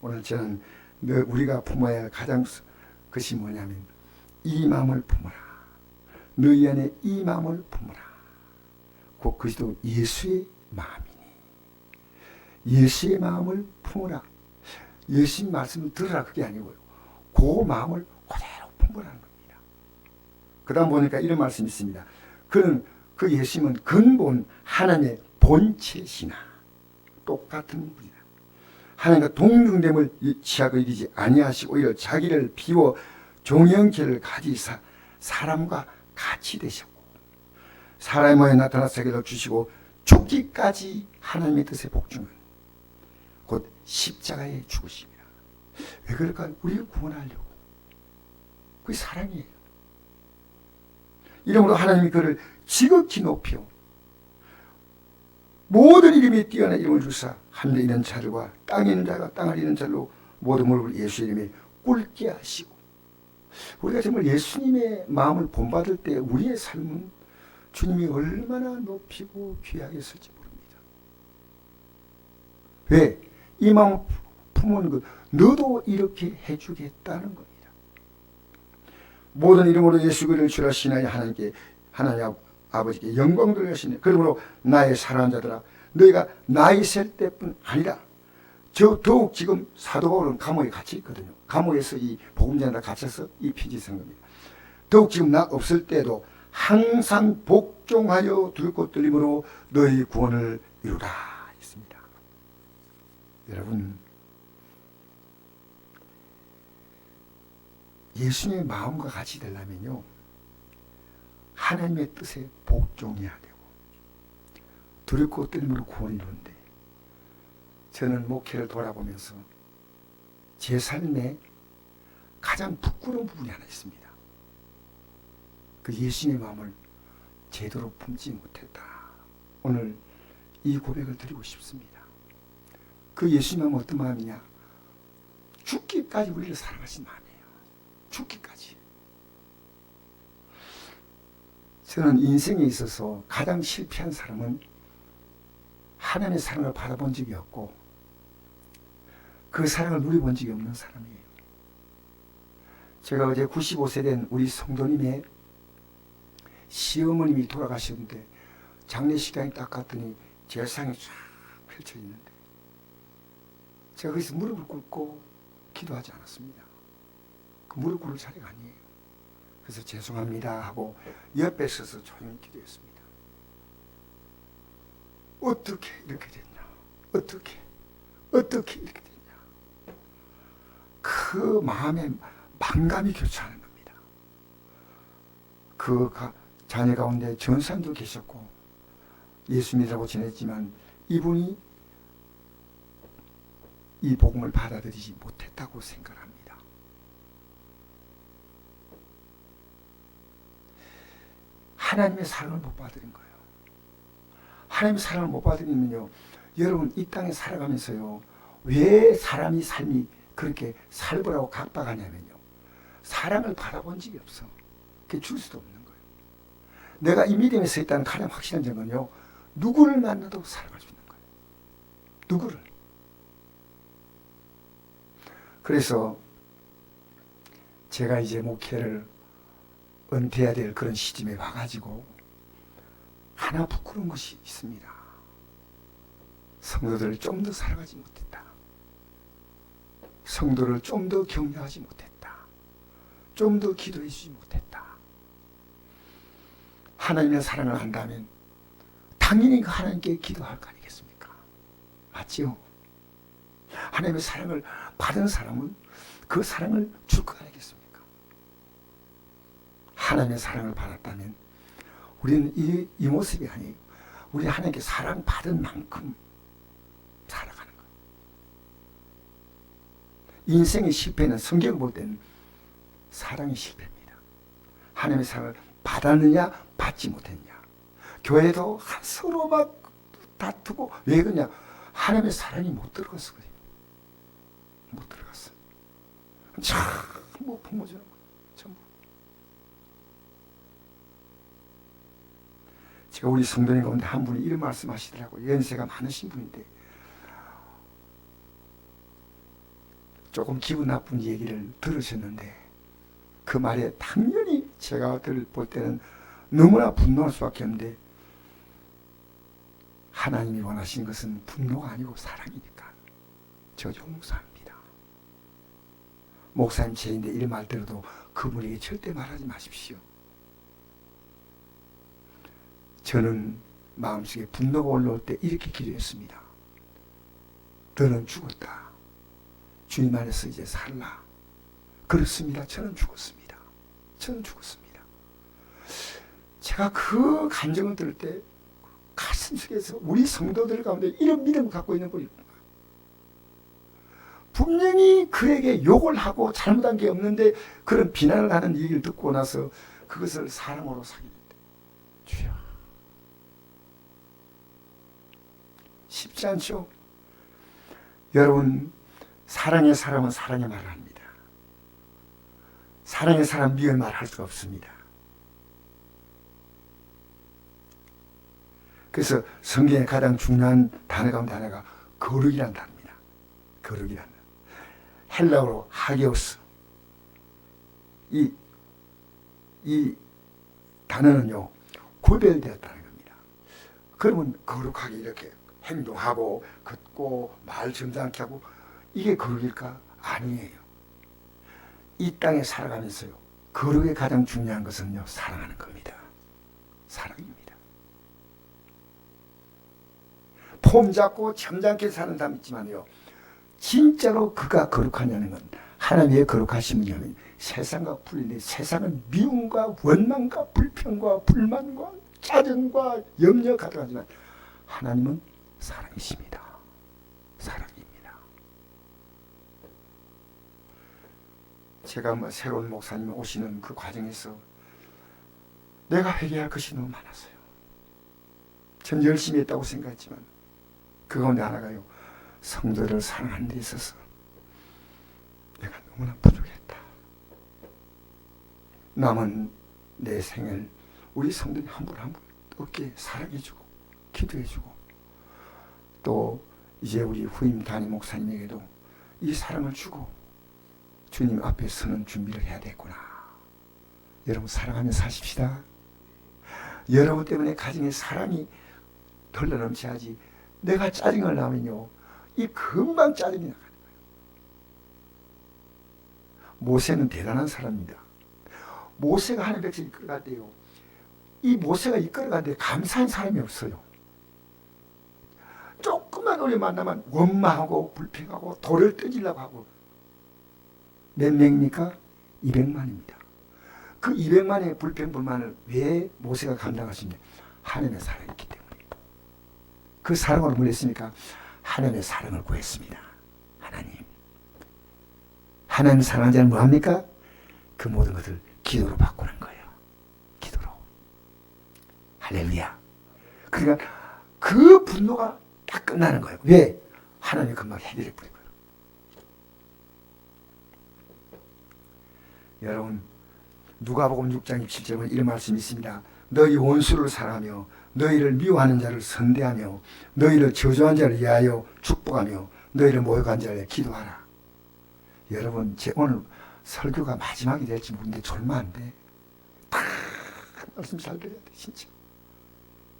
오늘 저는 우리가 품어야 할 가장 것이 뭐냐면 이 마음을 품어라. 너희 안에 이 마음을 품어라. 곧 그리스도 예수의 마음이니 예수의 마음을 품어라. 예수님 말씀을 들으라 그게 아니고요. 그 마음을 그대로 품으라는 겁니다. 그 다음 보니까 이런 말씀이 있습니다. 그 예수님은 근본 하나님의 본체시나 똑같은 분이다. 하나님과 동등됨을 취하고 이기지 아니하시고 오히려 자기를 비워 종의 형체를 가지사 사람과 같이 되셨고 사람의 모양에 나타나 세계를 주시고 죽기까지 하나님의 뜻에 복종은 곧 십자가에 죽으십니다. 왜 그럴까? 우리를 구원하려고. 그게 사랑이에요. 이러므로 하나님이 그를 지극히 높여 모든 이름이 뛰어난 이름을 주사 하늘에 있는 자들과 땅에 있는 자가 땅을 있는 자로 모든 무릎을 예수 이름에 꿇게 하시고 우리가 정말 예수님의 마음을 본받을 때 우리의 삶은 주님이 얼마나 높이고 귀하게 했을지 모릅니다. 왜? 이 마음 품은 것 너도 이렇게 해주겠다는 겁니다. 모든 이름으로 예수 그리스도를 주라 신하여 하나님 아버지께 영광 돌리시네. 그러므로 나의 사랑하는 자들아 너희가 나 있을 때뿐 아니라 더욱 지금 사도 바울은 감옥에 갇혀 있거든요. 감옥에서 이 복음 전하다 갇혀서 이 편지 쓴 겁니다. 더욱 지금 나 없을 때도 항상 복종하여 들고 떨림으로 너희 구원을 이루라 했습니다. 여러분 예수님의 마음과 같이 되려면요 하나님의 뜻에 복종해야 되고 두렵고 떨림으로 구원을 이루는데 저는 목회를 돌아보면서 제 삶에 가장 부끄러운 부분이 하나 있습니다. 그 예수님의 마음을 제대로 품지 못했다. 오늘 이 고백을 드리고 싶습니다. 그 예수님의 마음은 어떤 마음이냐? 죽기까지 우리를 사랑하신 마음이에요. 죽기까지. 저는 인생에 있어서 가장 실패한 사람은 하나님의 사랑을 받아본 적이 없고 그 사랑을 누려본 적이 없는 사람이에요. 제가 어제 95세 된 우리 성도님의 시어머님이 돌아가셨는데 장례식장에 딱 갔더니 제상이 쫙 펼쳐 있는데 제가 거기서 무릎을 꿇고 기도하지 않았습니다. 그 무릎 꿇을 자리가 아니에요. 그래서 죄송합니다 하고 옆에 서서 조용히 기도했습니다. 어떻게 이렇게 됐냐? 어떻게 이렇게 됐냐? 그 마음에 만감이 교차하는 겁니다. 그 자녀 가운데 전사님도 계셨고 예수님이라고 지냈지만 이분이 이 복음을 받아들이지 못했다고 생각합니다. 하나님의 사랑을 못 받은 거예요. 하나님의 사랑을 못 받으면요, 여러분 이 땅에 살아가면서요, 왜 사람이 삶이 그렇게 살벌하고 각박하냐면요, 사랑을 받아본 적이 없어. 그게 줄 수도 없는 거예요. 내가 이 믿음에 서 있다는 가장 확실한 점은요, 누구를 만나도 사랑할 수 있는 거예요. 누구를. 그래서 제가 이제 목회를 은퇴해야 될 그런 시점에 와가지고 하나 부끄러운 것이 있습니다. 성도들을 좀 더 사랑하지 못했다. 성도를 좀 더 격려하지 못했다. 좀 더 기도해 주지 못했다. 하나님의 사랑을 한다면 당연히 하나님께 기도할 거 아니겠습니까? 맞죠? 하나님의 사랑을 받은 사람은 그 사랑을 줄 거 아니겠습니까? 하나님의 사랑을 받았다면 우리는 이 모습이 아니에요. 우리 하나님께 사랑받은 만큼 살아가는 거예요. 인생의 실패는 성경을 볼 때는 사랑이 실패입니다. 하나님의 사랑을 받았느냐 받지 못했냐. 교회도 서로 막 다투고 왜 그러냐. 하나님의 사랑이 못 들어갔어. 그래요. 못 들어갔어. 전부 품어주는 거예요. 전부. 제가 우리 성도님 가운데 한 분이 이런 말씀 하시더라고요. 연세가 많으신 분인데 조금 기분 나쁜 얘기를 들으셨는데 그 말에 당연히 제가 볼 때는 너무나 분노할 수밖에 없는데 하나님이 원하신 것은 분노가 아니고 사랑이니까 저주 목사입니다. 목사님 제인데 이 말 들어도 그분에게 절대 말하지 마십시오. 저는 마음속에 분노가 올라올 때 이렇게 기도했습니다. 너는 죽었다. 주님 안에서 이제 살라. 그렇습니다. 저는 죽었습니다. 저는 죽었습니다. 제가 그 감정을 들을 때 가슴속에서 우리 성도들 가운데 이런 믿음을 갖고 있는 분이 분명히 그에게 욕을 하고 잘못한 게 없는데 그런 비난을 하는 얘기를 듣고 나서 그것을 사랑으로 사귀는데 주여 쉽지 않죠. 여러분 사랑의 사람은 사랑의 말을 합니다. 사랑의 사람 미워의 말을 할 수가 없습니다. 그래서 성경의 가장 중요한 단어 가운데 하나가 거룩이라는 단어입니다. 거룩이라는 헬라어로 하게오스. 이 단어는요 구별되었다는 겁니다. 그러면 거룩하게 이렇게 행동하고 걷고 말 점잖게 하고 이게 거룩일까? 아니에요. 이 땅에 살아가면서요 거룩의 가장 중요한 것은요 사랑하는 겁니다. 사랑입니다. 폼 잡고 점잖게 사는 사람 있지만요 진짜로 그가 거룩하냐는 건 하나님이 왜 거룩하시느냐면 세상과 분리돼 세상은 미움과 원망과 불평과 불만과 짜증과 염려 가득하지만 하나님은 사랑이십니다. 사랑입니다. 제가 새로운 목사님 오시는 그 과정에서 내가 회개할 것이 너무 많았어요. 전 열심히 했다고 생각했지만 그 가운데 하나가요 성도를 사랑하는 데 있어서 내가 너무나 부족했다. 남은 내 생을 우리 성도님 한 분 한 분 어깨 사랑해주고 기도해주고 또 이제 우리 후임 담임 목사님에게도 이 사랑을 주고 주님 앞에 서는 준비를 해야 되겠구나. 여러분 사랑하며 사십시다. 여러분 때문에 가정에 사랑이 흘러넘쳐야지. 내가 짜증을 나면요 이 금방 짜증이 나가는 거예요. 모세는 대단한 사람입니다. 모세가 하나님 백성 이끌어갈 때요 이 모세가 이끌어갈 때 감사한 사람이 없어요. 조금만 우리 만나면 원망하고 불평하고 돌을 뜯으려고 하고 몇 명입니까? 200만입니다. 그 200만의 불평 불만을 왜 모세가 감당하시냐? 하나님의 사랑이 있기 때문에. 그 사랑으로 뭘 했습니까? 하나님의 사랑을 구했습니다. 하나님 사랑하는 자는 뭐합니까? 그 모든 것을 기도로 바꾸는 거예요. 기도로. 할렐루야. 그러니까 그 분노가 딱 끝나는 거예요. 왜? 하나님이 금방 해결해 버린 거예요. 여러분 누가복음 6장 27절에 이런 말씀이 있습니다. 너희 원수를 사랑하며 너희를 미워하는 자를 선대하며 너희를 저주한 자를 위하여 축복하며 너희를 모욕한 자를 위하여 기도하라. 여러분 제 오늘 설교가 마지막이 될지 모르는데 졸면 안 돼. 다 말씀 잘 들어야 돼.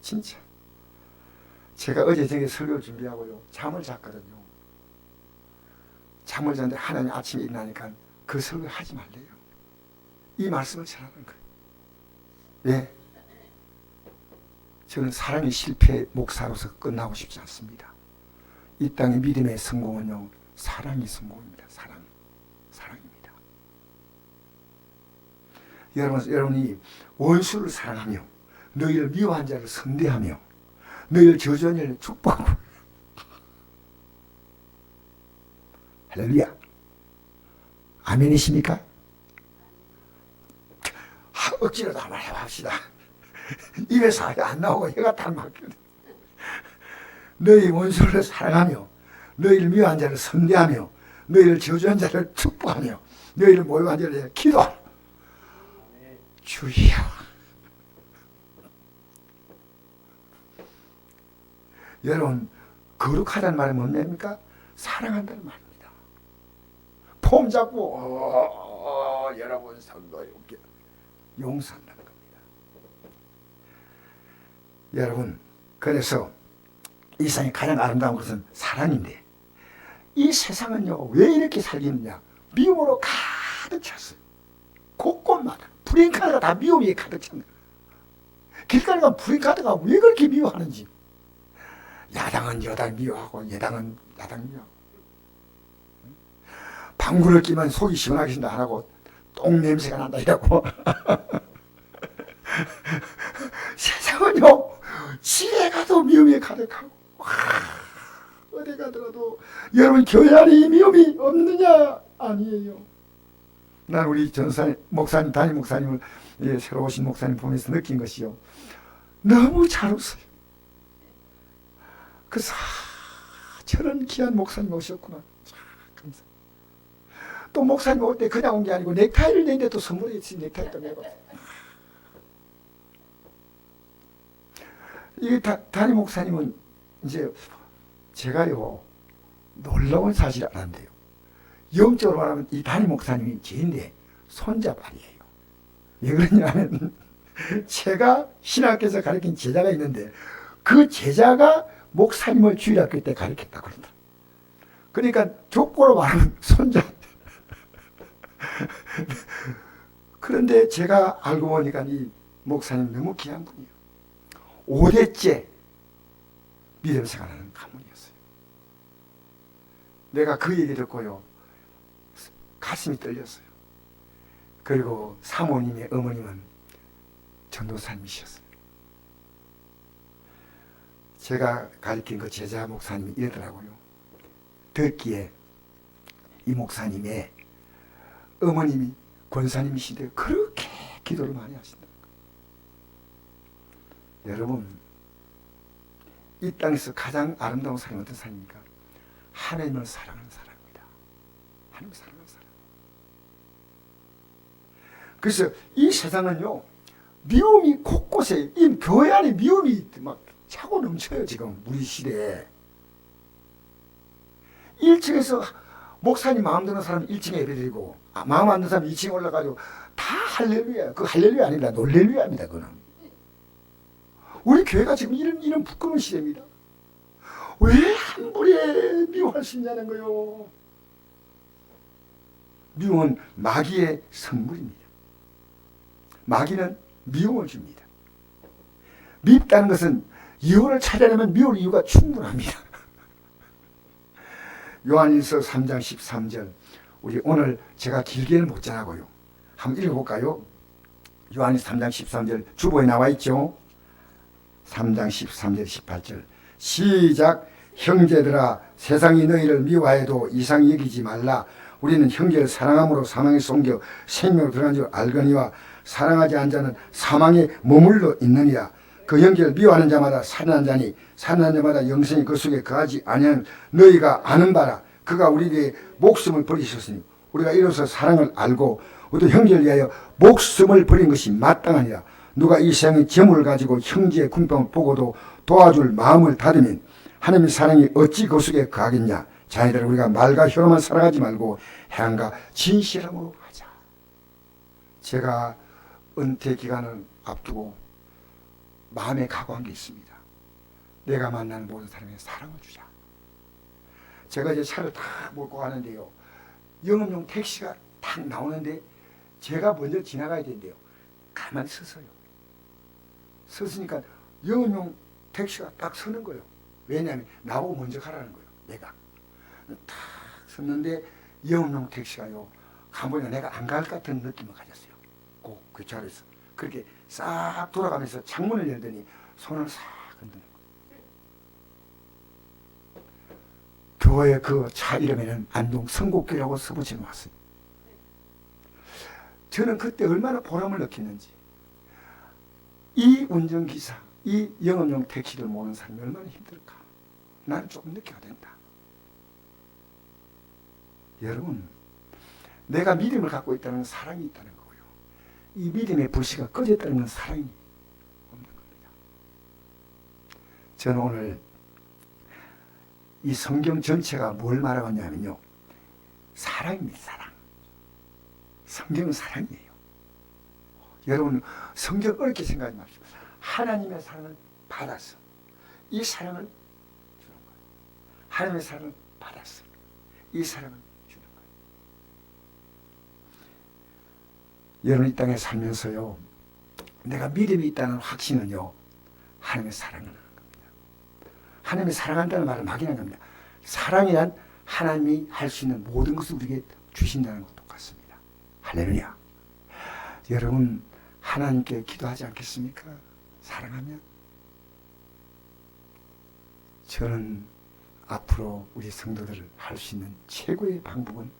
진짜 제가 어제 저녁에 설교 준비하고요 잠을 잤거든요. 잠을 잤는데 하나님 아침에 일어나니까 그 설교 하지 말래요. 이 말씀을 전하는 거예요. 왜? 저는 사랑의 실패 목사로서 끝나고 싶지 않습니다. 이 땅의 믿음의 성공은요 사랑이 성공입니다. 사랑입니다. 여러분이 원수를 사랑하며 너희를 미워한 자를 선대하며 너희를 저주한 자를 축복하고 할렐루야. 아멘이십니까? 억지로도 한번 해봅시다. 입에서 안 나오고 혀가 딱 막거든. 너희 원수를 사랑하며 너희를 미워한 자를 선대하며 너희를 저주한 자를 축복하며 너희를 모욕한 자를 기도하라. 주여. 여러분 거룩하다는 말은 뭡니까? 사랑한다는 말입니다. 폼 잡고 여러분 성도에 용서한다는 겁니다. 여러분, 그래서 이 세상에 가장 아름다운 것은 사랑인데 이 세상은요 왜 이렇게 살겠느냐, 미움으로 가득 찼어요. 곳곳마다 프랭카드가 다 미움이 가득 찼네. 길가에 가면 프랭카드가 왜 그렇게 미워하는지, 야당은 여당 미워하고 여당은 야당 미워하고, 방구를 끼면 속이 시원하게 안 하고 똥 냄새가 난다 이라고 세상은요 지에 가도 미움이 가득하고, 어디 가더라도 여러분 교회 안에 이 미움이 없느냐? 아니에요. 난 우리 전사 목사님, 담임 목사님을, 새로 오신 목사님 보면서 느낀 것이요, 너무 잘 웃어요. 그래서 저런 귀한 목사님 오셨구나. 참 감사. 또 목사님 올 때 그냥 온 게 아니고 넥타이를 냈는데 또 선물했지. 넥타이도 내고. 이 담임 목사님은 이제 제가요 놀라운 사실 알았는데요, 영적으로 말하면 이 담임 목사님이 제인데 손자발이에요. 왜 그러냐면 제가 신학교에서 가르친 제자가 있는데 그 제자가 목사님을 주일학교 때 가르쳤다고 그런다. 그러니까 족보로 말하면 손자. 그런데 제가 알고 보니까 이 목사님 너무 귀한 분이에요. 5대째 믿음 생활하는 가문이었어요. 내가 그 얘기 듣고요 가슴이 떨렸어요. 그리고 사모님의 어머님은 전도사님이셨어요. 제가 가르친 그 제자 목사님이 이러더라고요. 듣기에 이 목사님의 어머님이 권사님이신데 그렇게 기도를 많이 하신다. 여러분, 이 땅에서 가장 아름다운 사람은 어떤 사람입니까? 하나님을 사랑하는 사람입니다. 하나님을 사랑하는 사람. 그래서 이 세상은요 미움이 곳곳에, 이 교회 안에 미움이 막 차고 넘쳐요. 지금 우리 시대에 1층에서 목사님 마음 드는 사람 1층에 예배드리고, 마음 안 드는 사람 2층에 올라가지고 다 할렐루야. 그 할렐루야 아닙니다. 놀렐루야입니다. 그거는 우리 교회가 지금 이런 부끄러운 시대입니다. 왜 함부로 미워할 수 있냐는 거요. 미움은 마귀의 선물입니다. 마귀는 미움을 줍니다. 밉다는 것은 이유를 찾아내면 미울 이유가 충분합니다. 요한일서 3장 13절, 우리 오늘 제가 길게는 못 전하고요 한번 읽어볼까요? 요한일서 3장 13절 주보에 나와 있죠. 3장 13절 18절 시작. 형제들아, 세상이 너희를 미워해도 이상히 여기지 말라. 우리는 형제를 사랑함으로 사망에서 옮겨 생명으로 들어간 줄 알거니와 사랑하지 않은 자는 사망에 머물러 있느니라. 그 형제를 미워하는 자마다 살인한 자니 살인한 자마다 영생이 그 속에 거하지 아니하는 너희가 아는 바라. 그가 우리 위해 목숨을 버리셨으니 우리가 이로써 사랑을 알고 우리도 형제를 위하여 목숨을 버린 것이 마땅하니라. 누가 이 세상의 재물을 가지고 형제의 궁핍을 보고도 도와줄 마음을 닫으면 하나님의 사랑이 어찌 그 속에 거하겠냐. 자녀들아, 우리가 말과 혀로만 살아가지 말고 행함과 진실함으로 하자. 제가 은퇴 기간을 앞두고 마음에 각오한 게 있습니다. 내가 만나는 모든 사람에게 사랑을 주자. 제가 이제 차를 다 몰고 가는데요, 영업용 택시가 딱 나오는데 제가 먼저 지나가야 되는데요, 가만히 서서요. 서으니까 영업용 택시가 딱 서는 거예요. 왜냐하면 나보고 먼저 가라는 거예요. 내가 딱 섰는데 영업용 택시가요 가보니까 내가 안 갈 것 같은 느낌을 가졌어요. 꼭 그 자리에서 그렇게 싹 돌아가면서 창문을 열더니 손을 싹 흔드는 거예요. 교회 그 차 이름에는 안동 성곡교라고 써붙여 놓았어요. 저는 그때 얼마나 보람을 느꼈는지, 이 운전기사, 이 영업용 택시를 모는 사람이 얼마나 힘들까. 나는 조금 느껴야 된다. 여러분, 내가 믿음을 갖고 있다는 건 사랑이 있다는 거고요. 이 믿음의 불씨가 꺼졌다는 건 사랑이 없는 겁니다. 저는 오늘 이 성경 전체가 뭘 말하고 있냐면요, 사랑입니다. 사랑. 성경은 사랑이에요. 여러분 성경 어렵게 생각하지 마십시오. 하나님의 사랑을 받았어. 이 사랑을 주는 거예요. 하나님의 사랑을 받았어. 이 사랑을 주는 거예요. 여러분 이 땅에 살면서요, 내가 믿음이 있다는 확신은요, 하나님의 사랑을 하는 겁니다. 하나님의 사랑한다는 말을 막연한 겁니다. 사랑이란 하나님이 할 수 있는 모든 것을 우리에게 주신다는 것과 똑같습니다. 할렐루야. 여러분 하나님께 기도하지 않겠습니까? 사랑하면. 저는 앞으로 우리 성도들을 할 수 있는 최고의 방법은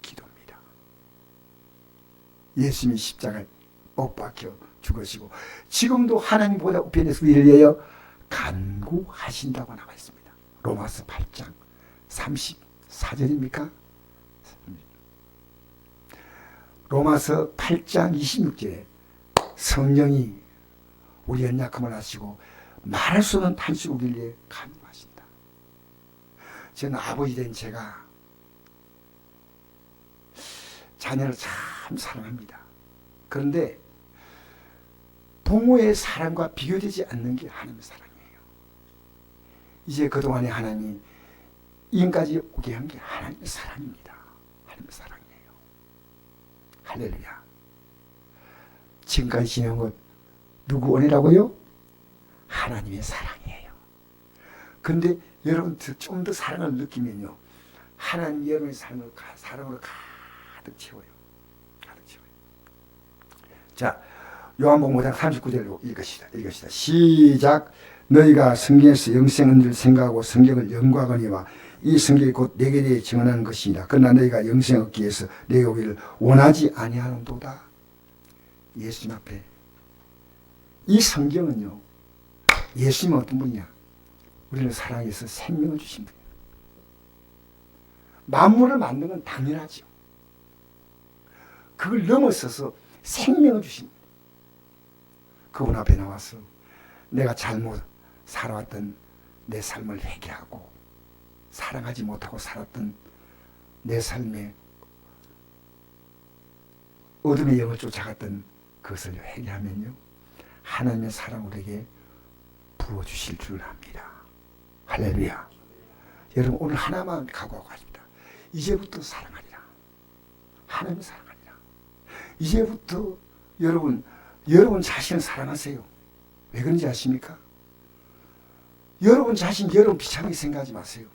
기도입니다. 예수님이 십자가에 못 박혀 죽으시고 지금도 하나님보다 우편에서 우리를 위하여 간구하신다고 나와 있습니다. 로마서 8장 34절입니까? 로마서 8장 26절에 성령이 우리 연약함을 아시고 말할 수 없는 탄식을 우리를 위해 간구하신다. 저는 아버지 된 제가 자녀를 참 사랑합니다. 그런데 부모의 사랑과 비교되지 않는 게 하나님의 사랑이에요. 이제 그동안에 하나님이 인까지 오게 한 게 하나님의 사랑입니다. 하나님의 사랑이에요. 할렐루야. 지금까지 지내온 것 누구 은혜라고요? 하나님의 사랑이에요. 그런데 여러분 좀 더 사랑을 느끼면요, 하나님 여러분의 삶을 사랑으로 가득 채워요. 가득 채워요. 자, 요한복음 5장 39절로 읽으시다. 시작. 너희가 성경에서 영생은 줄 생각하고 성경을 연구하거니와 이 성경이 곧 내게 대해 증언하는 것이니라. 그러나 너희가 영생 얻기 위해서 내게 오기를 원하지 아니하는도다. 예수님 앞에 이 성경은요, 예수님은 어떤 분이냐? 우리를 사랑해서 생명을 주신 분이에요. 만물을 만든 건 당연하죠. 그걸 넘어서서 생명을 주신 분이에요. 그분 앞에 나와서 내가 잘못 살아왔던 내 삶을 회개하고 사랑하지 못하고 살았던 내 삶에 어둠의 영을 쫓아갔던 그것을 회개하면요, 하나님의 사랑 우리에게 부어주실 줄 압니다. 할렐루야. 여러분 오늘 하나만 각오하고 가십니다. 이제부터 사랑하리라. 하나님을 사랑하리라. 이제부터 여러분 자신을 사랑하세요. 왜 그런지 아십니까? 여러분 자신 여러분 비참하게 생각하지 마세요.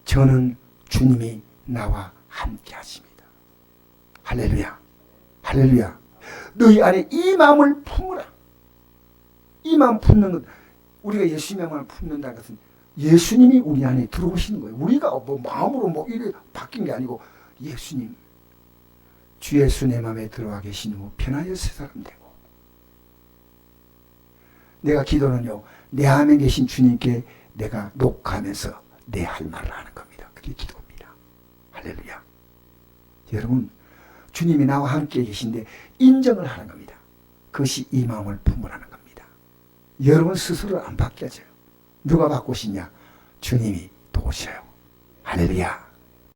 저는 주님이 나와 함께 하십니다. 할렐루야. 할렐루야. 너희 안에 이 마음을 품으라. 이 마음 품는 것, 우리가 예수님의 마음을 품는다는 것은 예수님이 우리 안에 들어오시는 거예요. 우리가 뭐 마음으로 뭐 이래 바뀐 게 아니고, 예수님, 주 예수 내 마음에 들어와 계시는 후 편하여 새 사람 되고, 내가 기도는요, 내 안에 계신 주님께 내가 녹화하면서 내 할 말을 하는 겁니다. 그게 기도입니다. 할렐루야. 여러분, 주님이 나와 함께 계신데 인정을 하는 겁니다. 그것이 이 마음을 품으라는 겁니다. 여러분 스스로 안 바뀌어져요. 누가 바꾸시냐? 주님이 도우셔요. 할렐루야.